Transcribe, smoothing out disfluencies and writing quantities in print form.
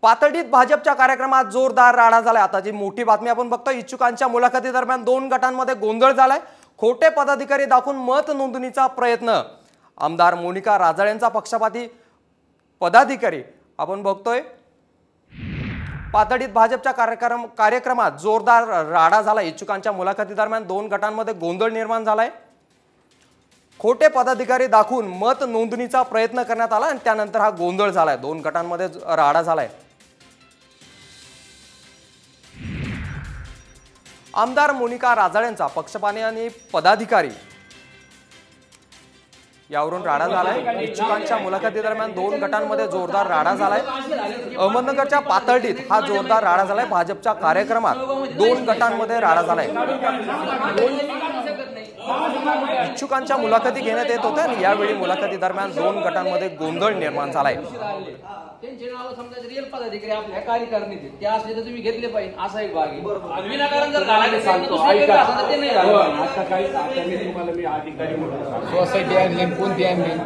पाथर्डीत भाजपच्या कार्यक्रमात जोरदार राडा झालाय। आता जी मोठी बातमी आपण बघतोय, इच्छुकांच्या मुलाखती दरम्यान दोन गटांमध्ये गोंधळ झालाय। खोटे पदाधिकारी दाखवून मत नोंदणीचा प्रयत्न। आमदार मोनिका राजाळेंचा पक्षपाती पदाधिकारी आपण बघतोय। पाथर्डीत भाजपच्या कार्यक्रमात जोरदार राडा झाला। इच्छुकांच्या मुलाखती दरम्यान दोन गटांमध्ये गोंधळ निर्माण झालाय। खोटे पदाधिकारी दाखवून मत नोंदणीचा प्रयत्न करण्यात आला आणि त्यानंतर हा गोंधळ झालाय। दोन गटांमध्ये राडा झालाय। आमदार मोनिका राजाळेंचा पक्षपाती आणि पदाधिकारी यावरून राडा झालाय। इच्छुकांच्या मुलाखती दरम्यान दोन गटांमध्ये जोरदार राडा झालाय। अहमदनगरच्या पाथर्डीत हा जोरदार राडा झालाय। भाजपच्या कार्यक्रमात दोन गटांमध्ये राडा झालाय। इच्छुकांच्या मुलाखती घेण्यात येत होत्या आणि यावेळी मुलाखती दरम्यान दोन गटांमध्ये गोंधळ निर्माण झालाय। त्यांचे नाव समजा रिअल पदाधिकारी आपल्या कार्यकारिणीत ते असले तर तुम्ही घेतले पाहिजे असा एक भाग आहे। विनाकारण जर घालायला सांगतो ऐका ते नाही झालं। आता काही तुम्हाला मी अधिकारी म्हणून सोसायटी आहे कोणती आहे